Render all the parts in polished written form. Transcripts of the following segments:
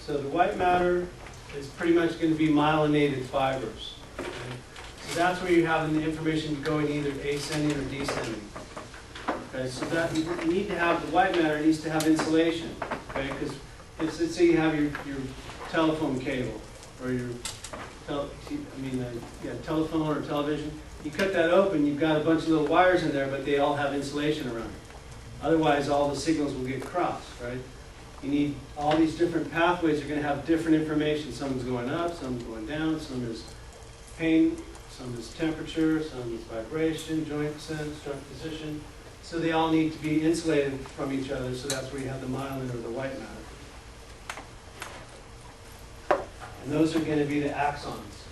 So the white matter is pretty much going to be myelinated fibers. Okay? So that's where you have the information going either ascending or descending. Okay, so that you need to have, the white matter needs to have insulation. Okay, because let's say you have your telephone cable or your telephone or television. You cut that open, you've got a bunch of little wires in there, but they all have insulation around it. Otherwise, all the signals will get crossed, right? You need all these different pathways are going to have different information. Some's going up, some's going down, some is pain, some is temperature, some is vibration, joint sense, joint position. So they all need to be insulated from each other, so that's where you have the myelin or the white matter. And those are going to be the axons.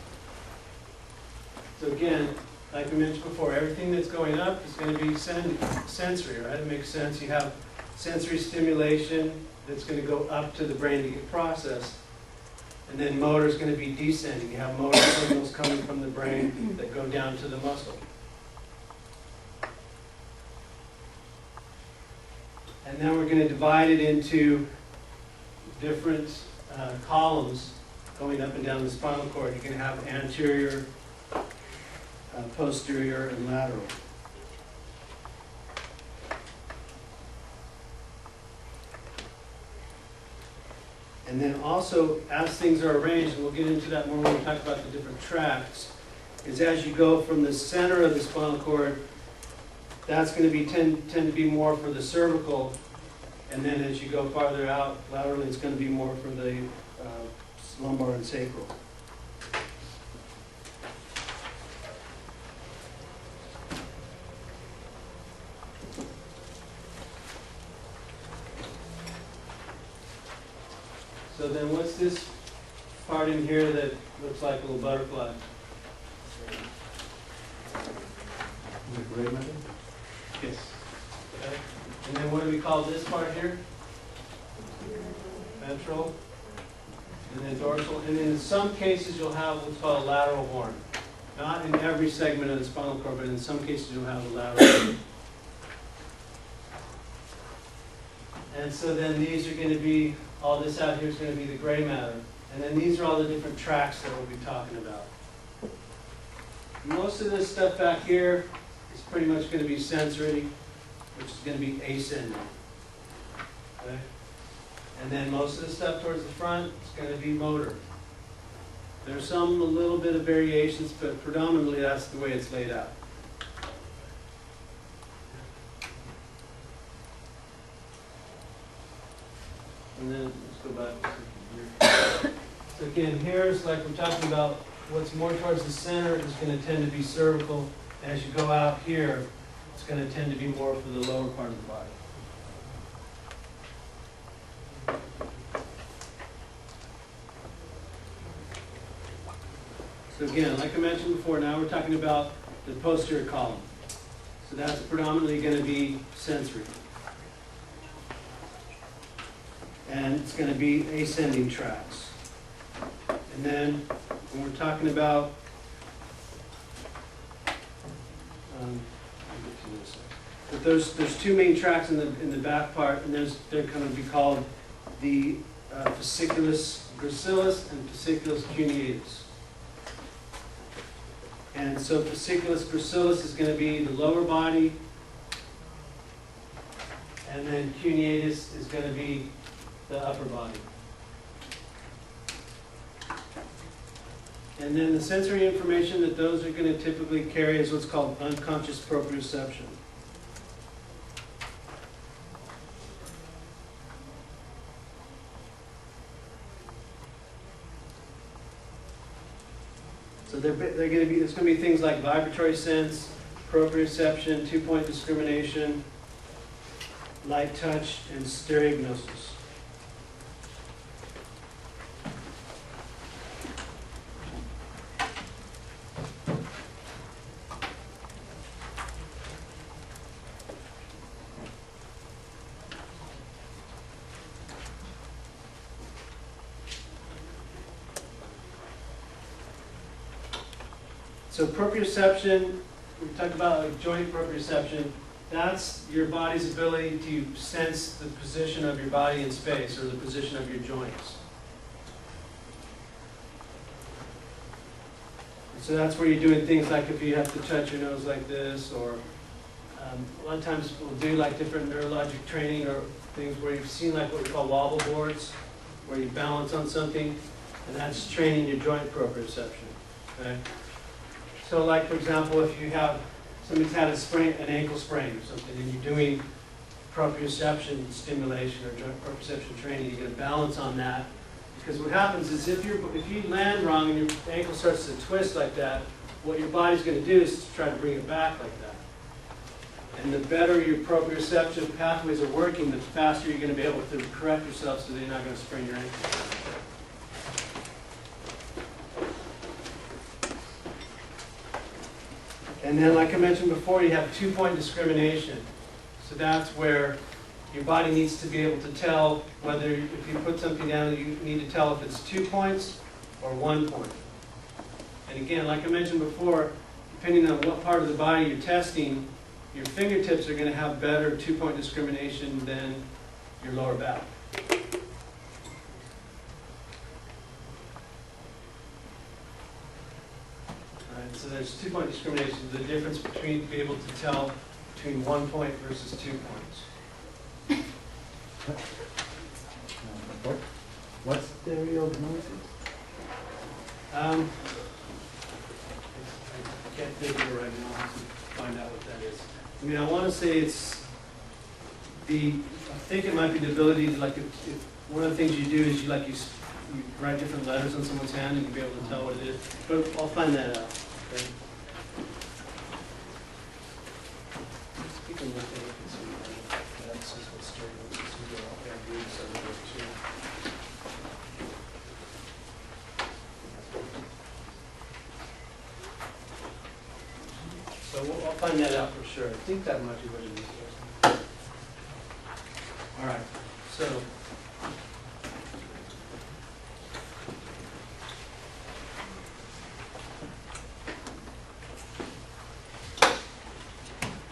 So again, like we mentioned before, everything that's going up is going to be sensory, right? It makes sense. You have sensory stimulation that's going to go up to the brain to get processed. And then motor is going to be descending. You have motor signals coming from the brain that go down to the muscle. And then we're going to divide it into different columns going up and down the spinal cord. You're going to have anterior, posterior, and lateral. And then also, as things are arranged, and we'll get into that more when we talk about the different tracts, is as you go from the center of the spinal cord, that's going to be tend to be more for the cervical, and then as you go farther out laterally, it's going to be more for the lumbar and sacral. So then what's this part in here that looks like a little butterfly? The gray matter? Yes. Okay. And then what do we call this part here? Ventral. And then dorsal. And in some cases you'll have what's called a lateral horn. Not in every segment of the spinal cord, but in some cases you'll have a lateral horn. And so then these are going to be, all this out here is going to be the gray matter. And then these are all the different tracks that we'll be talking about. Most of this stuff back here is pretty much going to be sensory, which is going to be ascending. Okay? And then most of the stuff towards the front is going to be motor. There's a little bit of variations, but predominantly that's the way it's laid out. And then let's go back to here. So again, here's like we're talking about what's more towards the center is going to tend to be cervical. As you go out here, it's going to tend to be more for the lower part of the body. So again, like I mentioned before, now we're talking about the posterior column. So that's predominantly going to be sensory. And it's going to be ascending tracts. And then when we're talking about but there's two main tracts in the back part, and they're going to be called the fasciculus gracilis and fasciculus cuneatus. And so fasciculus gracilis is going to be the lower body, and then cuneatus is going to be the upper body. And then the sensory information that those are going to typically carry is what's called unconscious proprioception. So they're going to be, it's going to be things like vibratory sense, proprioception, two-point discrimination, light touch, and stereognosis. So proprioception, we talked about like joint proprioception. That's your body's ability to sense the position of your body in space or the position of your joints. So that's where you're doing things like if you have to touch your nose like this, or a lot of times we'll do like different neurologic training or things where you've seen like what we call wobble boards, where you balance on something, and that's training your joint proprioception. Okay? So like for example, if you have, somebody's had a sprain, an ankle sprain or something, and you're doing proprioception stimulation or joint proprioception training, you get a balance on that. Because what happens is if you land wrong and your ankle starts to twist like that, what your body's going to do is try to bring it back like that. And the better your proprioception pathways are working, the faster you're going to be able to correct yourself so that you're not going to sprain your ankle. And then, like I mentioned before, you have 2-point discrimination. So that's where your body needs to be able to tell whether, if you put something down, you need to tell if it's 2 points or 1 point. And again, like I mentioned before, depending on what part of the body you're testing, your fingertips are going to have better 2-point discrimination than your lower back. Alright, so there's 2-point discrimination, the difference between, be able to tell between 1 point versus 2 points. What's stereognosis? I can't think of it right now. I'll have to find out what that is. I mean, I want to say it's the, I think it might be the ability to, like, if one of the things you do is you write different letters on someone's hand and you'll be able to tell what it is. But I'll find that out. Okay? Speaking of that, you can see that's just what stereognosis is. We'll all have to do some of it too. So I'll find that out for sure. I think that might be what it is. All right. So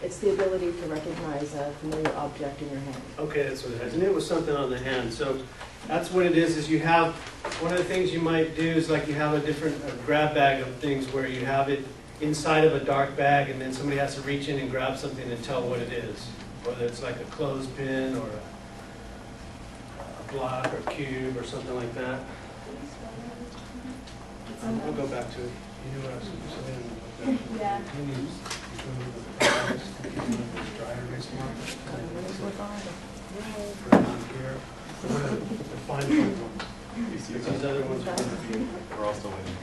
It's the ability to recognize a familiar object in your hand. okay, that's what it is. And it was something on the hand. So that's what it is you have, one of the things you might do is like you have a different grab bag of things where you have it inside of a dark bag and then somebody has to reach in and grab something and tell what it is. Whether it's like a clothespin or a block or a cube or something like that. We'll go back to it. You knew what I was saying. Yeah. Dry erase marker. Right on here. The fine point ones. These other ones are going to be. We're all still waiting.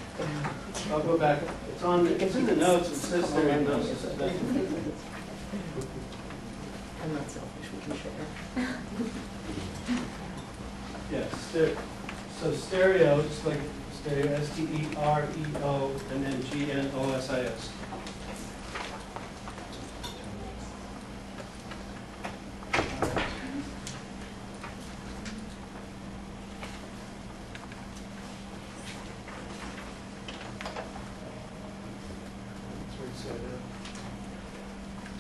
I'll go back. It's in the notes. It says there in notes. I'm not selfish, we can share. Yes. So stereo, just like stereo, S-T-E-R-E-O, and then G-N-O-S-I-S.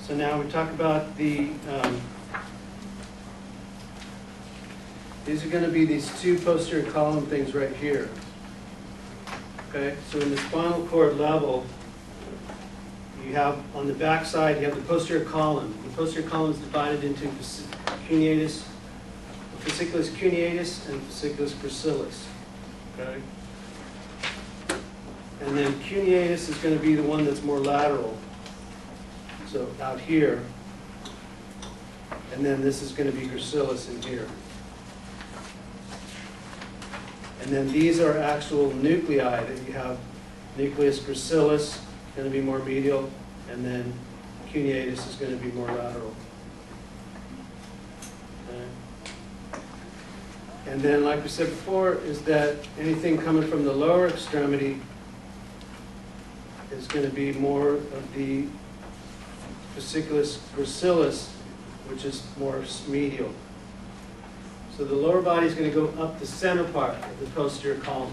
So now we talk about the, these are going to be these two posterior column things right here. Okay, so in the spinal cord level, you have on the back side, you have the posterior column. The posterior column is divided into cuneatus, fasciculus cuneatus and fasciculus gracilis. Okay? And then cuneatus is going to be the one that's more lateral. So out here, and then this is going to be gracilis in here. And then these are actual nuclei that you have. Nucleus gracilis going to be more medial, and then cuneatus is going to be more lateral. Okay. And then, like we said before, is that anything coming from the lower extremity is going to be more of the fasciculus gracilis, which is more medial. So the lower body is going to go up the center part of the posterior column.